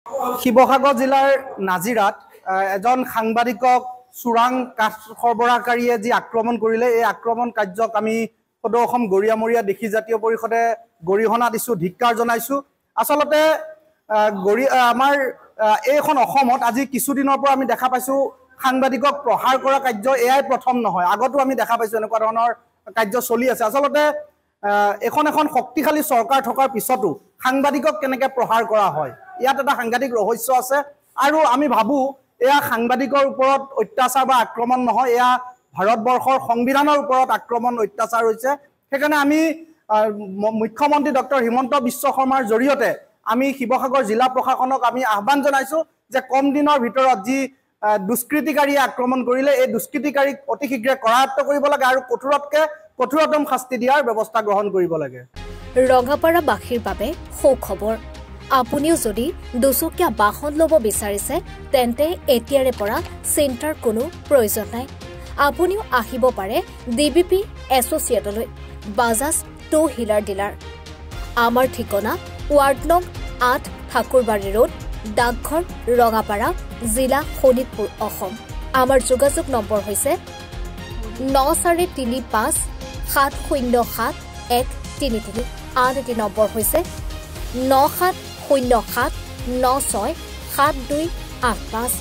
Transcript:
শিৱসাগৰ জিলাৰ নাজিৰাত এজন সাংবাদিকক চোৰাং কাঠ সৰবৰাহকাৰীয়ে যি আক্ৰমণ কৰিলে এই আক্ৰমণ কাৰ্যক আমি সদৌ অসম গৰিয়ামৰীয়া দেশী জাতীয় পৰিষদে গৰিহণা দিছোঁ, ধিক্কাৰ জনাইছোঁ। আচলতে আমাৰ এইখন অসমত আজি কিছুদিনৰ পৰা আমি দেখা পাইছোঁ সাংবাদিকক প্ৰহাৰ কৰা কাৰ্য এয়াই প্ৰথম নহয়, আগতো আমি দেখা পাইছোঁ এনেকুৱা ধৰণৰ কাৰ্য চলি আছে। আচলতে এখন শক্তিশালী চৰকাৰ থকাৰ পিছতো সাংবাদিকক কেনেকৈ প্ৰহাৰ কৰা হয়, ইয়াত এটা সাংঘাতিক ৰহস্য আছে। আৰু আমি ভাবোঁ এয়া সাংবাদিকৰ ওপৰত অত্যাচাৰ বা আক্ৰমণ নহয়, এয়া ভাৰতবৰ্ষৰ সংবিধানৰ ওপৰত আক্ৰমণ অত্যাচাৰ হৈছে। সেইকাৰণে আমি মুখ্যমন্ত্ৰী ডক্টৰ হিমন্ত বিশ্ব শৰ্মাৰ জৰিয়তে আমি শিৱসাগৰ জিলা প্ৰশাসনক আমি আহ্বান জনাইছোঁ যে কম দিনৰ ভিতৰত যি দুষ্কৃতিকাৰীয়ে আক্ৰমণ কৰিলে এই দুষ্কৃতিকাৰীক অতি শীঘ্ৰে কৰায়ত্ব কৰিব লাগে আৰু কঠোৰতম শাস্তি দিয়াৰ ব্যৱস্থা গ্ৰহণ কৰিব লাগে। ৰঙাপাৰাবাসীৰ বাবে সুখবৰ। আপুনিও যদি দুচকীয়া বাহন ল'ব বিচাৰিছে তেন্তে এতিয়াৰে পৰা চিন্তাৰ কোনো প্ৰয়োজন নাই। আপুনিও আহিব পাৰে DBP এছ'চিয়েটলৈ, বাজাজ টু হুইলাৰ ডিলাৰ। আমাৰ ঠিকনা ৱাৰ্ড নং 8 ঠাকুৰবাৰী ৰোড, ডাকঘৰ, ৰঙাপাৰা, জিলা শোণিতপুৰ, অসম। আমাৰ যোগাযোগ নম্বৰ হৈছে 9435-707-133। আন এটি নম্বৰ হৈছে 9707967285।